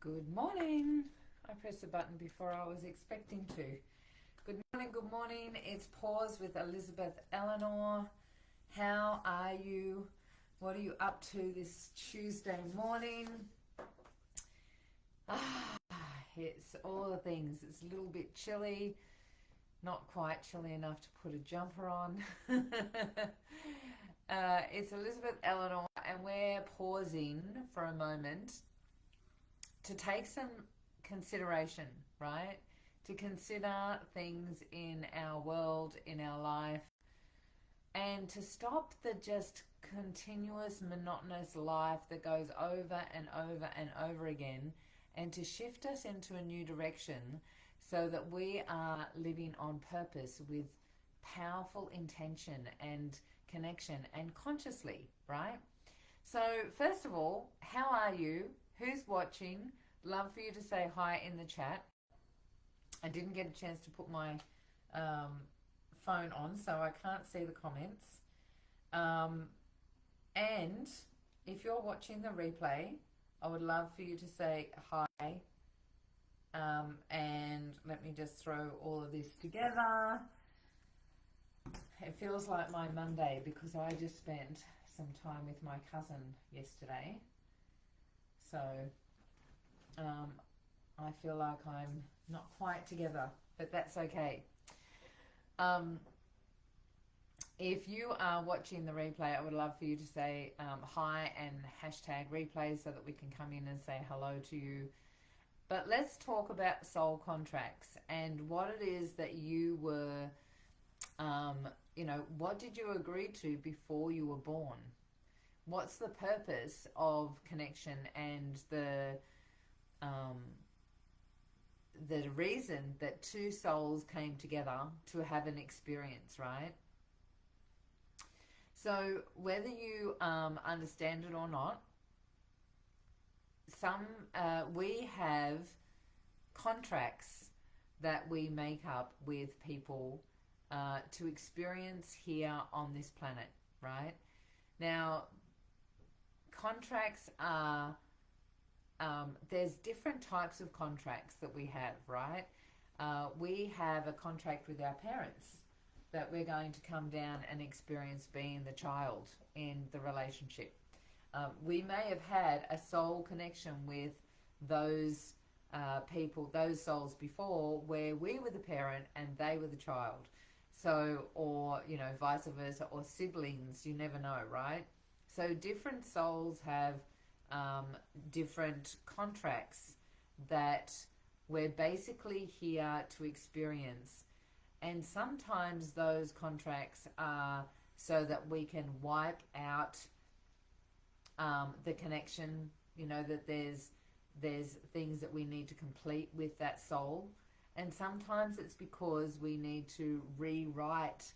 Good morning. I pressed the button before I was expecting to. Good morning, good morning. It's Pause with Elizabeth Elenor. How are you? What are you up to this Tuesday morning? It's all the things. It's a little bit chilly. Not quite chilly enough to put a jumper on. It's Elizabeth Elenor, and we're pausing for a moment to take some consideration, right? To consider things in our world, in our life, and to stop the just continuous monotonous life that goes over and over and over again, and to shift us into a new direction so that we are living on purpose with powerful intention and connection and consciously, right? So first of all, how are you? Who's watching? Love for you to say hi in the chat. I didn't get a chance to put my phone on, so I can't see the comments. And if you're watching the replay, I would love for you to say hi. And let me just throw all of this together. It feels like my Monday because I just spent some time with my cousin yesterday. So I feel like I'm not quite together, but that's okay. If you are watching the replay, I would love for you to say hi and hashtag replay so that we can come in and say hello to you. But let's talk about soul contracts and what it is that you were, what did you agree to before you were born? What's the purpose of connection and the reason that two souls came together to have an experience, right? So whether you understand it or not, we have contracts that we make up with people to experience here on this planet, right? Now, contracts are there's different types of contracts that we have, right? We have a contract with our parents that we're going to come down and experience being the child in the relationship. We may have had a soul connection with those people, those souls before, where we were the parent and they were the child. So, or, vice versa, or siblings, you never know, right? So different souls have different contracts that we're basically here to experience. And sometimes those contracts are so that we can wipe out the connection, that there's things that we need to complete with that soul. And sometimes it's because we need to rewrite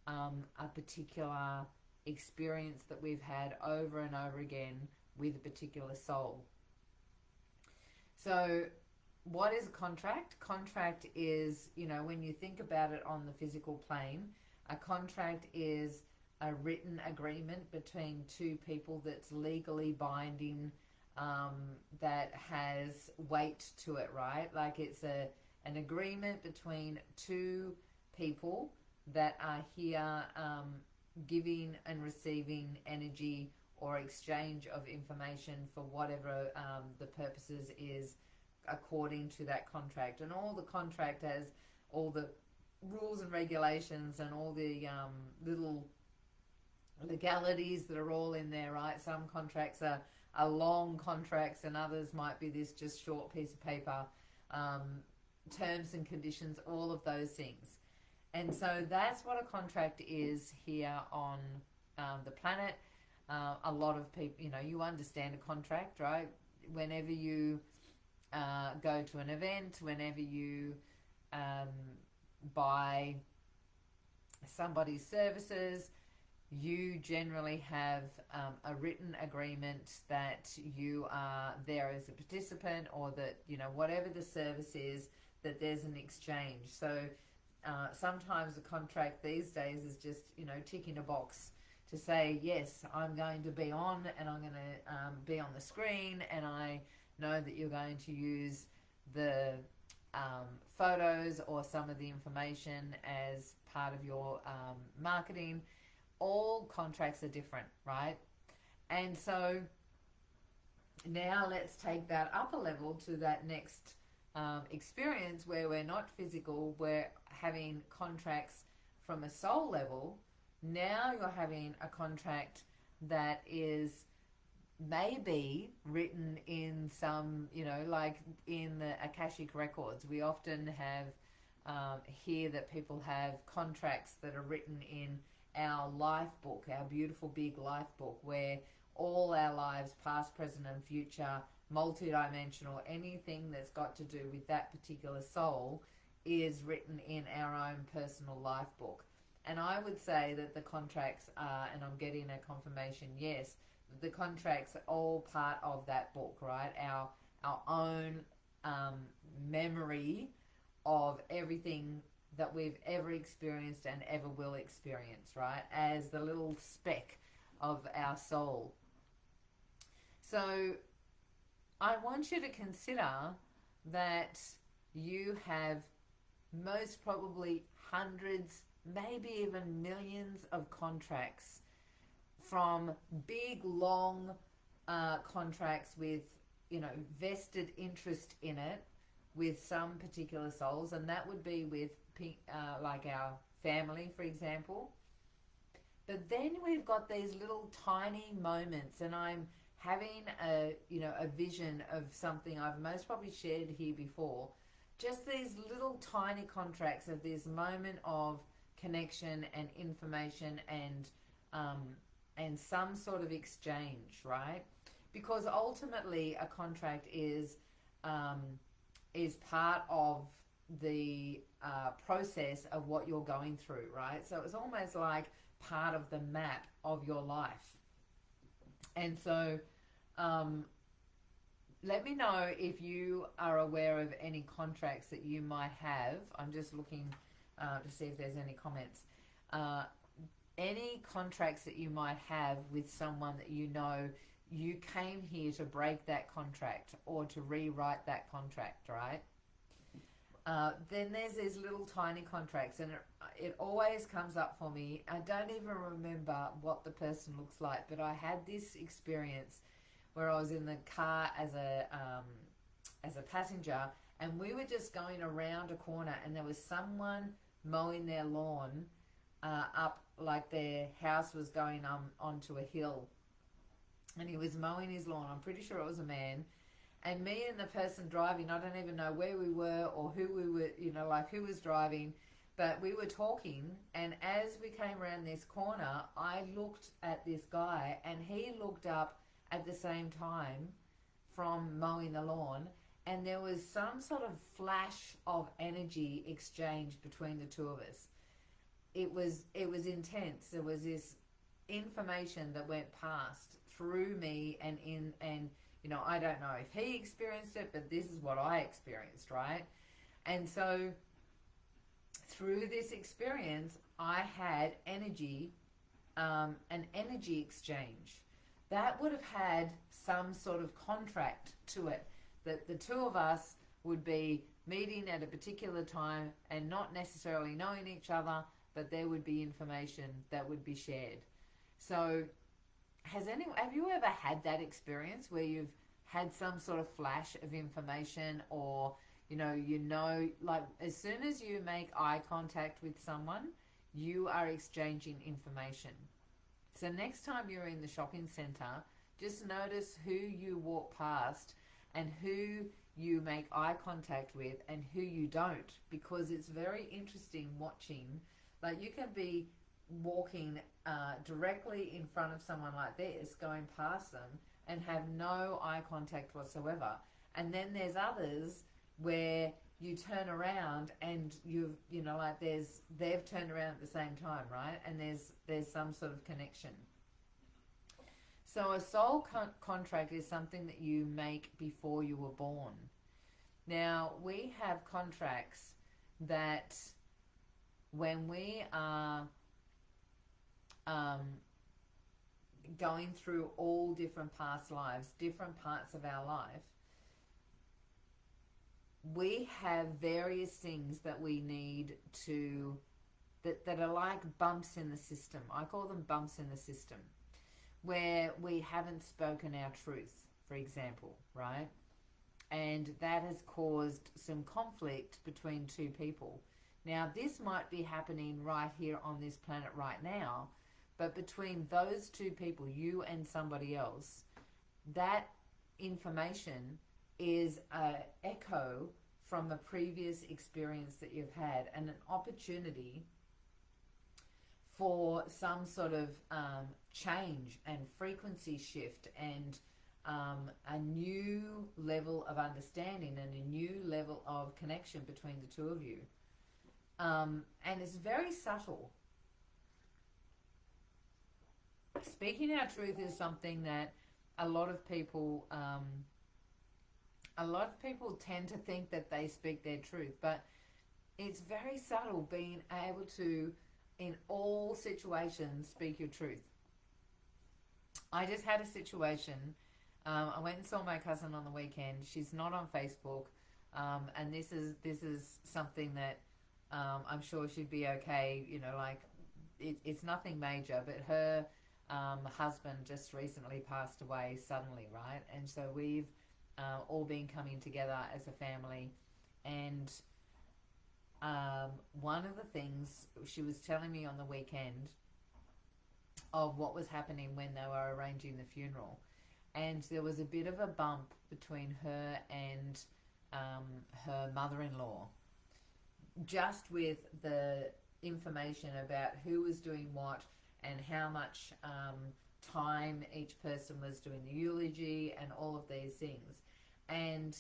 a particular experience that we've had over and over again with a particular soul. So what is a contract? Contract is, when you think about it on the physical plane, a contract is a written agreement between two people that's legally binding, that has weight to it, right? Like it's an agreement between two people that are here giving and receiving energy or exchange of information for whatever the purposes is according to that contract. And all the contract has all the rules and regulations and all the little legalities that are all in there, right? Some contracts are long contracts and others might be this just short piece of paper, terms and conditions, all of those things. And so that's what a contract is here on the planet. A lot of people, you understand a contract, right? Whenever you go to an event, whenever you buy somebody's services, you generally have a written agreement that you are there as a participant, or that, whatever the service is, that there's an exchange. So sometimes a contract these days is just, ticking a box to say, yes, I'm going to be on and I'm going to be on the screen and I know that you're going to use the photos or some of the information as part of your marketing. All contracts are different, right? And so now let's take that up a level to that next experience where we're not physical, we're having contracts from a soul level. Now you're having a contract that is maybe written in some, like in the Akashic records. We often have hear that people have contracts that are written in our life book, our beautiful big life book, where all our lives, past, present, and future, multidimensional, anything that's got to do with that particular soul is written in our own personal life book. And I would say that the contracts are, and I'm getting a confirmation, yes, the contracts are all part of that book, right? Our own memory of everything that we've ever experienced and ever will experience, right? As the little speck of our soul. So I want you to consider that you have most probably hundreds, maybe even millions of contracts, from big, long contracts with, vested interest in it with some particular souls, and that would be with like our family, for example. But then we've got these little tiny moments, and I'm having a vision of something I've most probably shared here before. Just these little tiny contracts of this moment of connection and information and some sort of exchange, right? Because ultimately a contract is part of the process of what you're going through, right? So it's almost like part of the map of your life. And so let me know if you are aware of any contracts that you might have. I'm just looking to see if there's any comments. Any contracts that you might have with someone that you came here to break that contract or to rewrite that contract, right? Then there's these little tiny contracts, and it always comes up for me. I don't even remember what the person looks like, but I had this experience where I was in the car as a passenger, and we were just going around a corner, and there was someone mowing their lawn up, like their house was going onto a hill, and he was mowing his lawn. I'm pretty sure it was a man. And me and the person driving, I don't even know where we were or who we were, like who was driving, but we were talking. And as we came around this corner, I looked at this guy, and he looked up at the same time from mowing the lawn. And there was some sort of flash of energy exchange between the two of us. It was intense. There was this information that went past through me and I don't know if he experienced it, but this is what I experienced, right? And so through this experience, I had energy, an energy exchange that would have had some sort of contract to it, that the two of us would be meeting at a particular time and not necessarily knowing each other, but there would be information that would be shared. So have you ever had that experience where you've had some sort of flash of information, or like as soon as you make eye contact with someone, you are exchanging information? So next time you're in the shopping center, just notice who you walk past and who you make eye contact with and who you don't, because it's very interesting watching. Like you can be walking directly in front of someone like this, going past them, and have no eye contact whatsoever. And then there's others where you turn around and they've turned around at the same time, right? And there's some sort of connection. So a soul contract is something that you make before you were born. Now, we have contracts that when we are going through all different past lives, different parts of our life, we have various things that we need to, that are like bumps in the system. I call them bumps in the system, where we haven't spoken our truth, for example, right? And that has caused some conflict between two people. Now, this might be happening right here on this planet right now, but between those two people, you and somebody else, that information is an echo from a previous experience that you've had, and an opportunity for some sort of change and frequency shift, and a new level of understanding and a new level of connection between the two of you. And it's very subtle. Speaking our truth is something that a lot of people tend to think that they speak their truth, but it's very subtle, being able to, in all situations, speak your truth. I just had a situation. I went and saw my cousin on the weekend. She's not on Facebook, and this is something that I'm sure she'd be okay. You know, like it's nothing major, but her husband just recently passed away suddenly, right? And so we've all been coming together as a family, and one of the things she was telling me on the weekend of what was happening when they were arranging the funeral, and there was a bit of a bump between her and her mother-in-law, just with the information about who was doing what and how much time each person was doing the eulogy and all of these things. And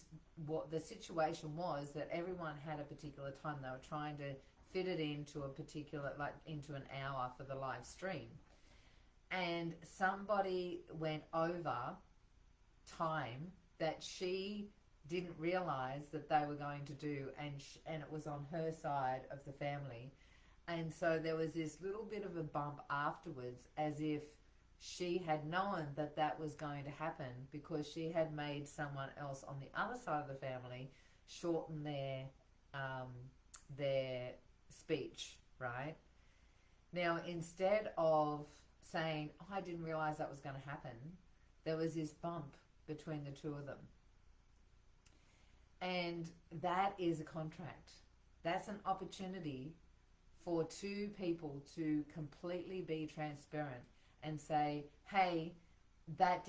what the situation was, that everyone had a particular time. They were trying to fit it into a particular, like into an hour for the live stream. And somebody went over time that she didn't realize that they were going to do, and it was on her side of the family. And so there was this little bit of a bump afterwards, as if she had known that that was going to happen, because she had made someone else on the other side of the family shorten their speech, right? Now, instead of saying, oh, I didn't realize that was going to happen, there was this bump between the two of them. And that is a contract. That's an opportunity for two people to completely be transparent and say, hey, that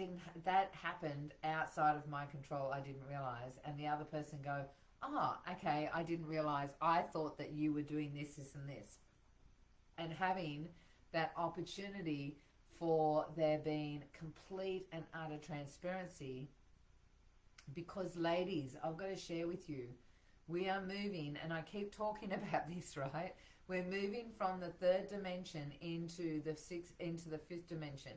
happened outside of my control, I didn't realize. And the other person go, oh, okay, I didn't realize, I thought that you were doing this, this, and this. And having that opportunity for there being complete and utter transparency. Because ladies, I've got to share with you, we are moving, and I keep talking about this, right? We're moving from the third dimension into the fifth dimension.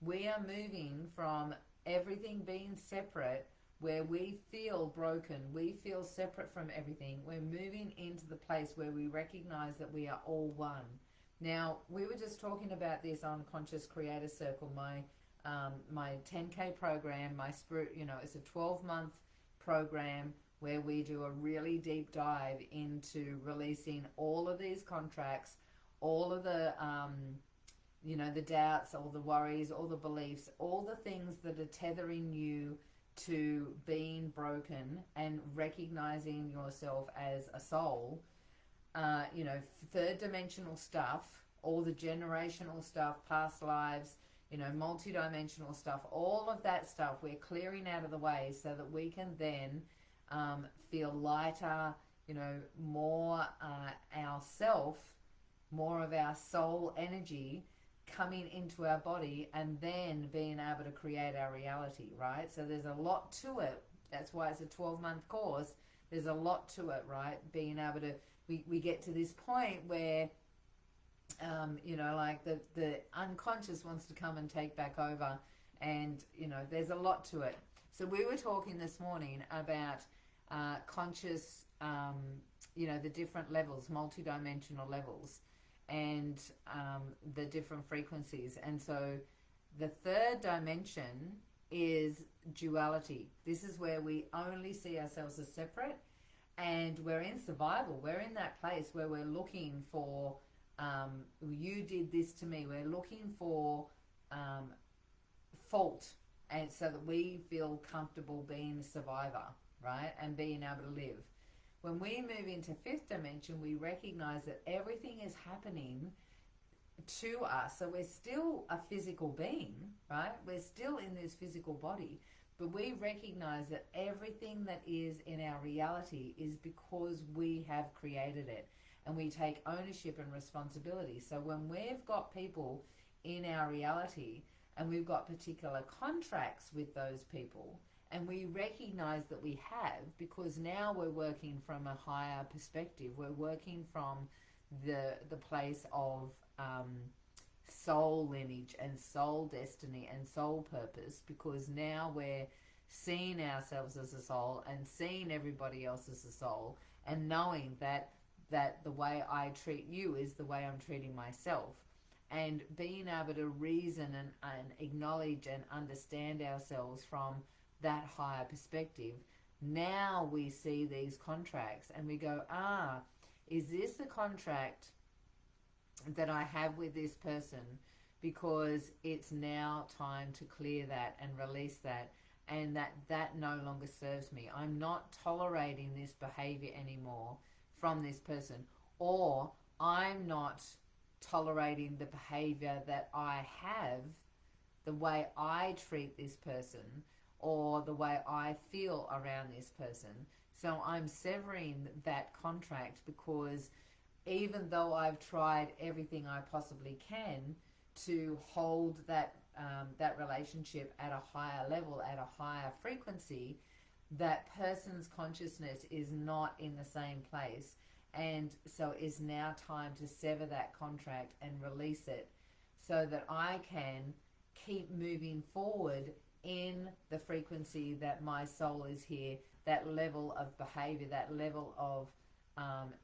We are moving from everything being separate, where we feel broken, we feel separate from everything. We're moving into the place where we recognize that we are all one. Now, we were just talking about this on Conscious Creator Circle, my 10K program, my spirit, it's a 12-month program where we do a really deep dive into releasing all of these contracts, all of the, the doubts, all the worries, all the beliefs, all the things that are tethering you to being broken and recognizing yourself as a soul. Third dimensional stuff, all the generational stuff, past lives, multi-dimensional stuff, all of that stuff we're clearing out of the way so that we can then feel lighter, more more of our soul energy coming into our body, and then being able to create our reality, right? So there's a lot to it. That's why it's a 12-month course. There's a lot to it, right? Being able to, we get to this point where, like the unconscious wants to come and take back over, and, there's a lot to it. So we were talking this morning about conscious, the different levels, multidimensional levels, and the different frequencies. And so the third dimension is duality. This is where we only see ourselves as separate, And we're in survival. We're in that place where we're looking for, you did this to me. We're looking for fault, and so that we feel comfortable being a survivor, right? And being able to live. When we move into fifth dimension, we recognize that everything is happening to us. So we're still a physical being, right? We're still in this physical body, but we recognize that everything that is in our reality is because we have created it, and we take ownership and responsibility. So when we've got people in our reality and we've got particular contracts with those people, and we recognize that we have, because now we're working from a higher perspective. We're working from the place of soul lineage and soul destiny and soul purpose, because now we're seeing ourselves as a soul and seeing everybody else as a soul, and knowing that the way I treat you is the way I'm treating myself, and being able to reason and acknowledge and understand ourselves from that higher perspective. Now we see these contracts and we go, is this the contract that I have with this person? Because it's now time to clear that and release that, and that no longer serves me. I'm not tolerating this behavior anymore from this person, or I'm not tolerating the behavior that I have, the way I treat this person, or the way I feel around this person. So I'm severing that contract, because even though I've tried everything I possibly can to hold that relationship at a higher level, at a higher frequency, that person's consciousness is not in the same place. And so it's now time to sever that contract and release it, so that I can keep moving forward in the frequency that my soul is here, that level of behavior, that level of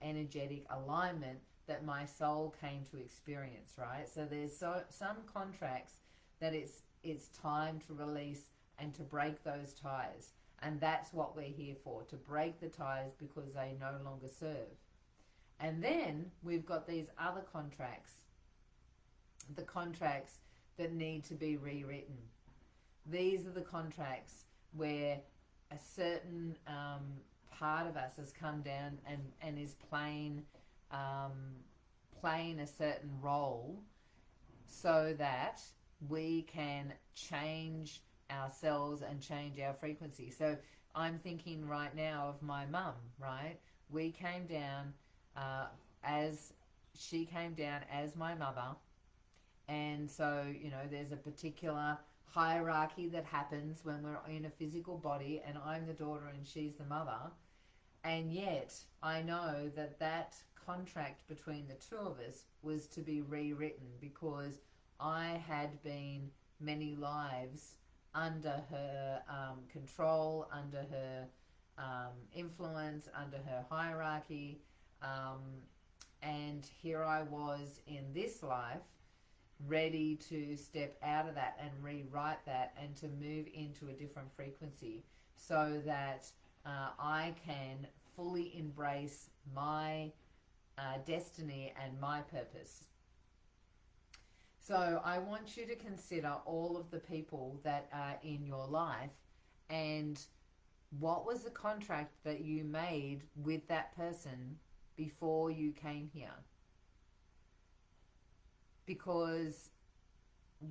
energetic alignment that my soul came to experience, right? So there's some contracts that it's time to release and to break those ties. And that's what we're here for, to break the ties, because they no longer serve. And then we've got these other contracts, the contracts that need to be rewritten. These are the contracts where a certain part of us has come down and is playing a certain role, so that we can change ourselves and change our frequency. So I'm thinking right now of my mum, right? We came down she came down as my mother, and so, you know, there's a particular hierarchy that happens when we're in a physical body, and I'm the daughter and she's the mother. And yet I know that contract between the two of us was to be rewritten, because I had been many lives under her control, under her influence, under her hierarchy, and here I was in this life, ready to step out of that and rewrite that, and to move into a different frequency, so that I can fully embrace my destiny and my purpose. So I want you to consider all of the people that are in your life, and what was the contract that you made with that person before you came here? Because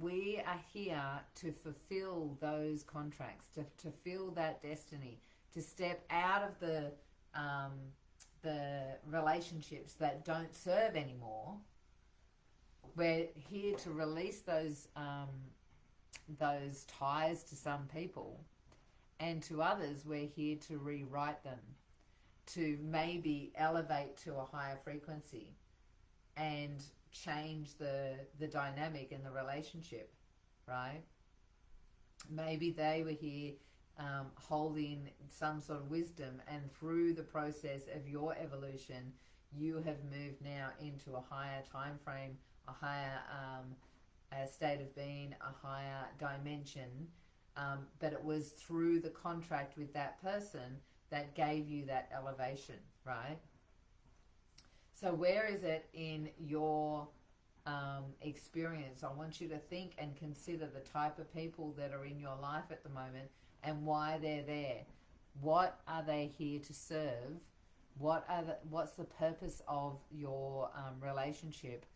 we are here to fulfill those contracts, to fulfill that destiny, to step out of the relationships that don't serve anymore. We're here to release those ties to some people, and to others we're here to rewrite them, to maybe elevate to a higher frequency and change the dynamic in the relationship, right? Maybe they were here holding some sort of wisdom, and through the process of your evolution, you have moved now into a higher time frame, a higher state of being, a higher dimension. But it was through the contract with that person that gave you that elevation, right? So where is it in your experience? I want you to think and consider the type of people that are in your life at the moment and why they're there. What are they here to serve? What's the purpose of your relationship?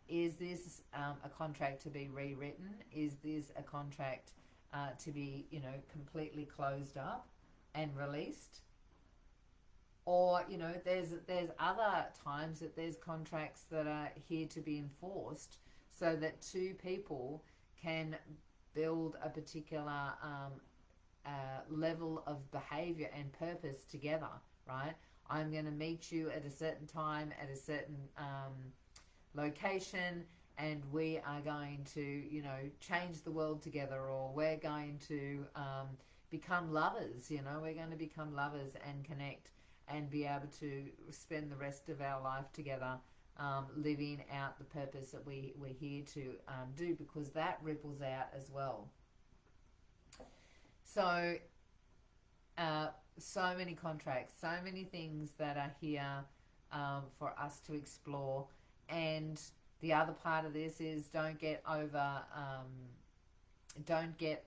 Is this a contract to be rewritten? Is this a contract to be, completely closed up and released? Or, there's other times that there's contracts that are here to be enforced so that two people can build a particular level of behavior and purpose together, right? I'm going to meet you at a certain time, at a certain location, and we are going to, change the world together, or we're going to become lovers, we're going to become lovers and connect and be able to spend the rest of our life together, living out the purpose that we're here to do, because that ripples out as well. So, so many contracts, so many things that are here for us to explore. And the other part of this is don't get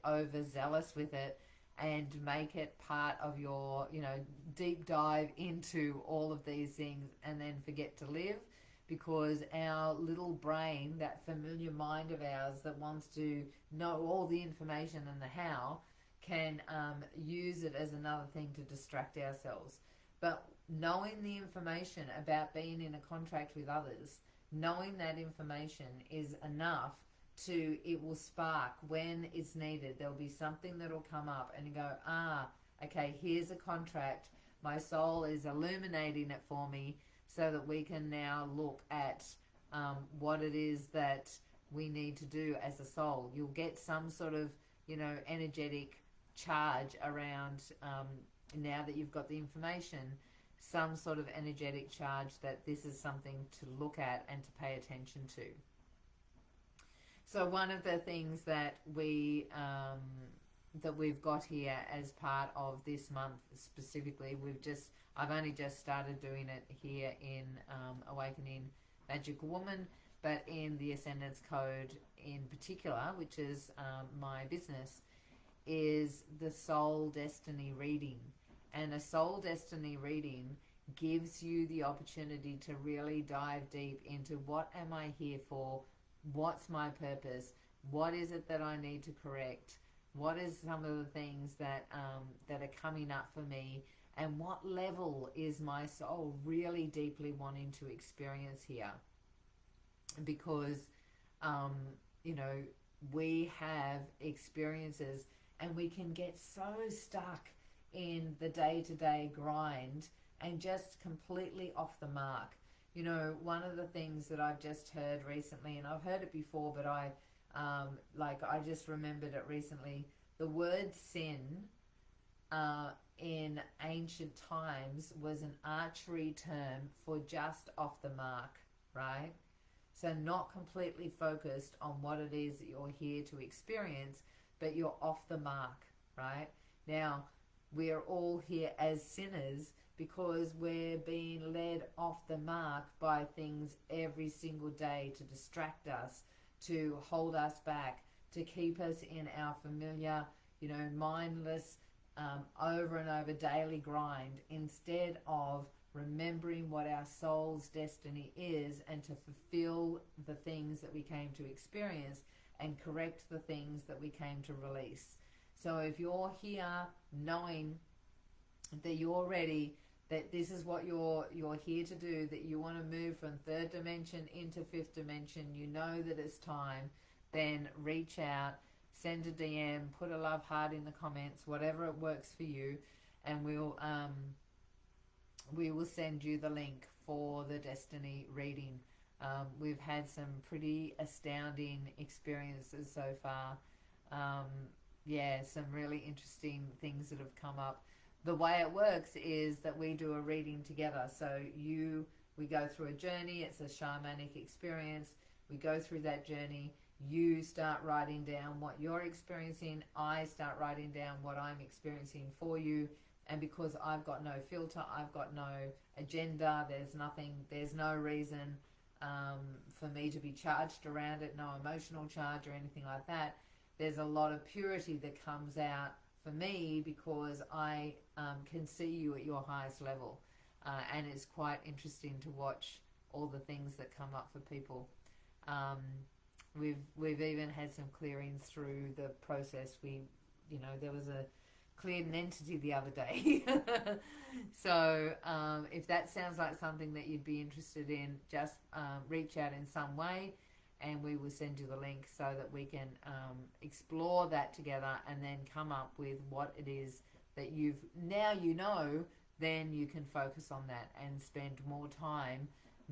overzealous with it and make it part of your, deep dive into all of these things and then forget to live, because our little brain, that familiar mind of ours that wants to know all the information and the how, can use it as another thing to distract ourselves. But knowing the information about being in a contract with others, knowing that information is enough to, it will spark when it's needed. There'll be something that'll come up and you go, okay, here's a contract. My soul is illuminating it for me so that we can now look at what it is that we need to do as a soul. You'll get some sort of, energetic charge around, now that you've got the information, some sort of energetic charge that this is something to look at and to pay attention to. So one of the things that we've got here as part of this month specifically, I've only just started doing it here in Awakening Magical Woman, but in the Ascendance Code in particular, which is my business, is the Soul Destiny Reading. And a Soul Destiny Reading gives you the opportunity to really dive deep into what am I here for, what's my purpose, what is it that I need to correct, what is some of the things that are coming up for me, and what level is my soul really deeply wanting to experience here. Because, we have experiences and we can get so stuck in the day-to-day grind and just completely off the mark. One of the things that I've just heard recently, and I've heard it before, but I just remembered it recently, the word sin in ancient times was an archery term for just off the mark, right? So not completely focused on what it is that you're here to experience, but you're off the mark, right? Now, we are all here as sinners because we're being led off the mark by things every single day to distract us, to hold us back, to keep us in our familiar, mindless, over and over daily grind, instead of remembering what our soul's destiny is and to fulfill the things that we came to experience and correct the things that we came to release. So if you're here knowing that you're ready, that this is what you're here to do, that you want to move from third dimension into fifth dimension, you know that it's time, then reach out, send a DM, put a love heart in the comments, whatever it works for you, and we will send you the link for the Destiny reading. We've had some pretty astounding experiences so far. Some really interesting things that have come up. The way it works is that we do a reading together. So we go through a journey. It's a shamanic experience. We go through that journey. You start writing down what you're experiencing. I start writing down what I'm experiencing for you. And because I've got no filter, I've got no agenda, there's no reason for me to be charged around it, no emotional charge or anything like that. There's a lot of purity that comes out for me because I can see you at your highest level. And it's quite interesting to watch all the things that come up for people. We've even had some clearings through the process. There was a cleared an entity the other day. So if that sounds like something that you'd be interested in, just reach out in some way and we will send you the link so that we can explore that together and then come up with what it is that then you can focus on that and spend more time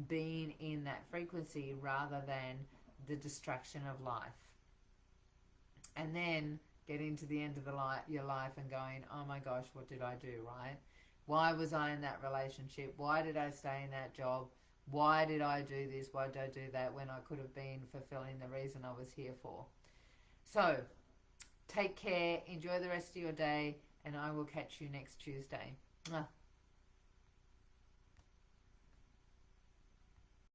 being in that frequency rather than the distraction of life. And then getting to the end of your life and going, oh my gosh, what did I do, right? Why was I in that relationship? Why did I stay in that job? Why did I do this? Why did I do that when I could have been fulfilling the reason I was here for? So, take care, enjoy the rest of your day, and I will catch you next Tuesday. Mwah.